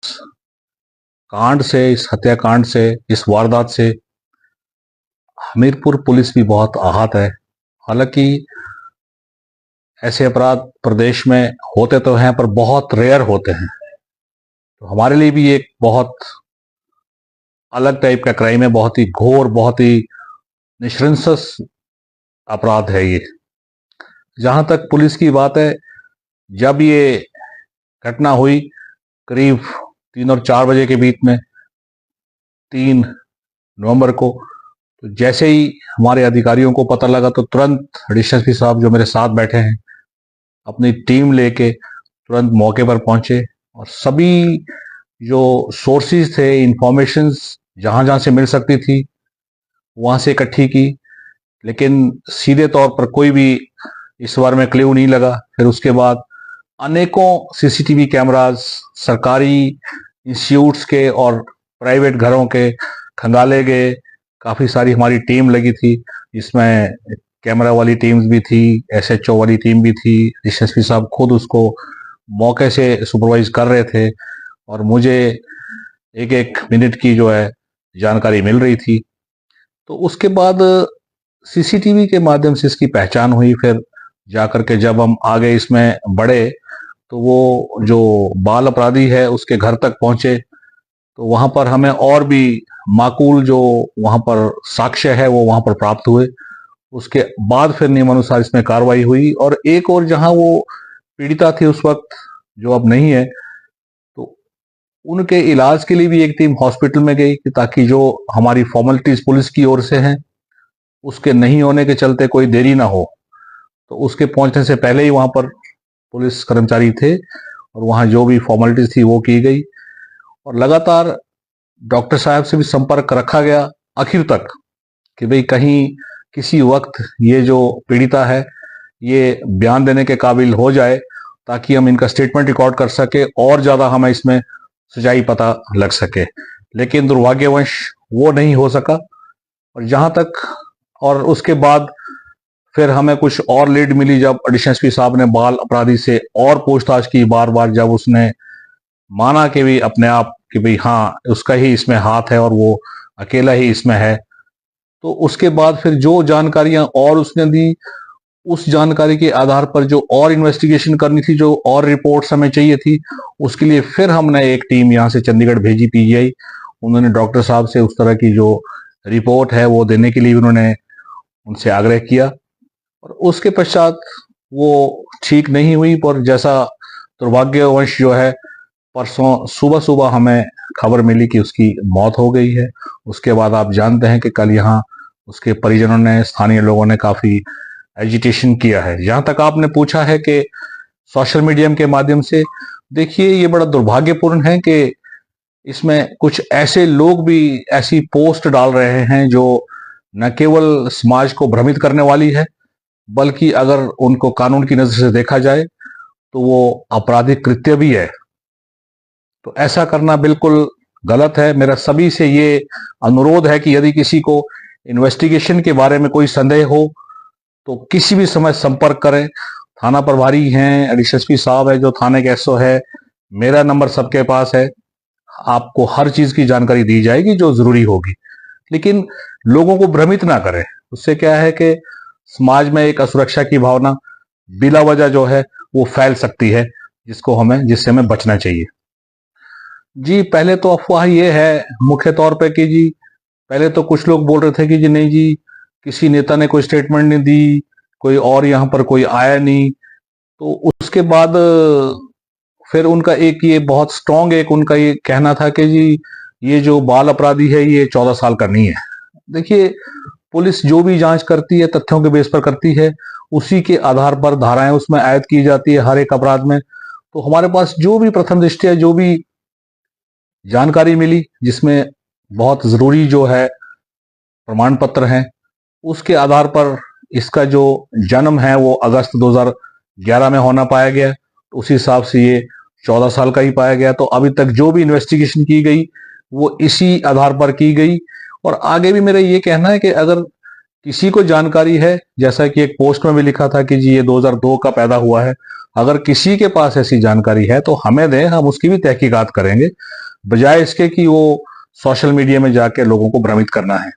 कांड से, इस हत्याकांड से, इस वारदात से हमीरपुर पुलिस भी बहुत आहत है। हालांकि ऐसे अपराध प्रदेश में होते तो हैं पर बहुत रेयर होते हैं, तो हमारे लिए भी एक बहुत अलग टाइप का क्राइम है, बहुत ही घोर, बहुत ही निशंस अपराध है ये। जहां तक पुलिस की बात है, जब ये घटना हुई करीब 3 और 4 बजे के बीच में 3 नवंबर को, तो जैसे ही हमारे अधिकारियों को पता लगा तो तुरंत डीएसपी साहब जो मेरे साथ बैठे हैं अपनी टीम लेके तुरंत मौके पर पहुंचे और सभी जो सोर्सेज थे, इंफॉर्मेशंस जहां जहां से मिल सकती थी वहां से इकट्ठी की, लेकिन सीधे तौर पर कोई भी इस बार में क्ल्यू नहीं लगा। फिर उसके बाद अनेकों सीसीटीवी कैमराज सरकारी इंस्टीट्यूट्स के और प्राइवेट घरों के खंगाले गए। काफी सारी हमारी टीम लगी थी, इसमें कैमरा वाली टीम्स भी थी, एसएचओ वाली टीम भी थी। डीएसपी साहब खुद उसको मौके से सुपरवाइज कर रहे थे और मुझे एक एक मिनट की जो है जानकारी मिल रही थी। तो उसके बाद सीसीटीवी के माध्यम से इसकी पहचान हुई। फिर जाकर के जब हम आगे इसमें बढ़े तो वो जो बाल अपराधी है उसके घर तक पहुंचे, तो वहां पर हमें और भी माकूल जो वहां पर साक्ष्य है वो वहां पर प्राप्त हुए। उसके बाद फिर नियमानुसार इसमें कार्रवाई हुई। और एक और जहां वो पीड़िता थी उस वक्त, जो अब नहीं है, तो उनके इलाज के लिए भी एक टीम हॉस्पिटल में गई कि ताकि जो हमारी फॉर्मेलिटीज पुलिस की ओर से हैं उसके नहीं होने के चलते कोई देरी ना हो। तो उसके पहुंचने से पहले ही वहां पर पुलिस कर्मचारी थे और वहां जो भी फॉर्मेलिटीज थी वो की गई और लगातार डॉक्टर साहब से भी संपर्क रखा गया आखिर तक कि भाई कहीं किसी वक्त ये जो पीड़िता है ये बयान देने के काबिल हो जाए ताकि हम इनका स्टेटमेंट रिकॉर्ड कर सके और ज्यादा हमें इसमें सच्चाई पता लग सके। लेकिन दुर्भाग्यवश वो नहीं हो सका। और जहां तक, और उसके बाद फिर हमें कुछ और लीड मिली जब डीएसपी साहब ने बाल अपराधी से और पूछताछ की बार बार, जब उसने माना कि भी अपने आप कि भाई हाँ उसका ही इसमें हाथ है और वो अकेला ही इसमें है, तो उसके बाद फिर जो जानकारियां और उसने दी उस जानकारी के आधार पर जो और इन्वेस्टिगेशन करनी थी, जो और रिपोर्ट्स हमें चाहिए थी, उसके लिए फिर हमने एक टीम यहाँ से चंडीगढ़ भेजी पीजीआई। उन्होंने डॉक्टर साहब से उस तरह की जो रिपोर्ट है वो देने के लिए उन्होंने उनसे आग्रह किया और उसके पश्चात वो ठीक नहीं हुई। पर जैसा दुर्भाग्यवश जो है परसों सुबह सुबह हमें खबर मिली कि उसकी मौत हो गई है। उसके बाद आप जानते हैं कि कल यहाँ उसके परिजनों ने, स्थानीय लोगों ने काफी एजिटेशन किया है। जहां तक आपने पूछा है कि सोशल मीडिया के माध्यम से, देखिए ये बड़ा दुर्भाग्यपूर्ण है कि इसमें कुछ ऐसे लोग भी ऐसी पोस्ट डाल रहे हैं जो न केवल समाज को भ्रमित करने वाली है, बल्कि अगर उनको कानून की नजर से देखा जाए तो वो आपराधिक कृत्य भी है। तो ऐसा करना बिल्कुल गलत है। मेरा सभी से ये अनुरोध है कि यदि किसी को इन्वेस्टिगेशन के बारे में कोई संदेह हो तो किसी भी समय संपर्क करें। थाना प्रभारी हैं, डीएसपी साहब है जो थाने के एसओ है, मेरा नंबर सबके पास है। आपको हर चीज की जानकारी दी जाएगी जो जरूरी होगी, लेकिन लोगों को भ्रमित ना करें। उससे क्या है कि समाज में एक असुरक्षा की भावना बिला वजह जो है वो फैल सकती है, जिससे हमें बचना चाहिए। जी, पहले तो अफवाह ये है मुख्य तौर पे कि जी पहले तो कुछ लोग बोल रहे थे कि जी नहीं जी किसी नेता ने कोई स्टेटमेंट नहीं दी, कोई और यहाँ पर कोई आया नहीं। तो उसके बाद फिर उनका एक ये बहुत स्ट्रांग एक उनका ये कहना था कि जी ये जो बाल अपराधी है ये 14 साल का नहीं है। देखिए, पुलिस जो भी जांच करती है तथ्यों के बेस पर करती है, उसी के आधार पर धाराएं उसमें आयद की जाती है हर एक अपराध में। तो हमारे पास जो भी प्रथम दृष्टया जो भी जानकारी मिली, जिसमें बहुत जरूरी जो है प्रमाण पत्र हैं, उसके आधार पर इसका जो जन्म है वो अगस्त 2011 में होना पाया गया। तो उसी हिसाब से ये 14 साल का ही पाया गया। तो अभी तक जो भी इन्वेस्टिगेशन की गई वो इसी आधार पर की गई। और आगे भी मेरा ये कहना है कि अगर किसी को जानकारी है, जैसा कि एक पोस्ट में भी लिखा था कि जी ये 2002 का पैदा हुआ है, अगर किसी के पास ऐसी जानकारी है तो हमें दें, हम उसकी भी तहकीकात करेंगे, बजाय इसके कि वो सोशल मीडिया में जाके लोगों को भ्रमित करना है।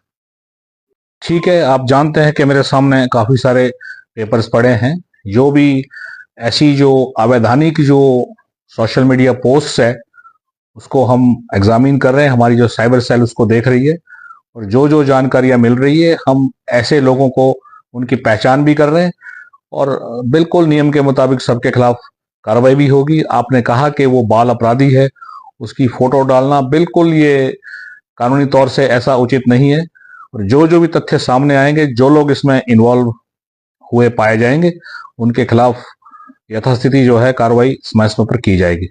ठीक है, आप जानते हैं कि मेरे सामने काफी सारे पेपर्स पड़े हैं, जो भी ऐसी जो अवैधानिक जो सोशल मीडिया पोस्ट्स है उसको हम एग्जामिन कर रहे हैं, हमारी जो साइबर सेल उसको देख रही है, और जो जो जानकारियां मिल रही है हम ऐसे लोगों को उनकी पहचान भी कर रहे हैं, और बिल्कुल नियम के मुताबिक सबके खिलाफ कार्रवाई भी होगी। आपने कहा कि वो बाल अपराधी है, उसकी फोटो डालना बिल्कुल ये कानूनी तौर से ऐसा उचित नहीं है, और जो जो भी तथ्य सामने आएंगे, जो लोग इसमें इन्वॉल्व हुए पाए जाएंगे, उनके खिलाफ यथास्थिति जो है कार्रवाई समय समय पर की जाएगी।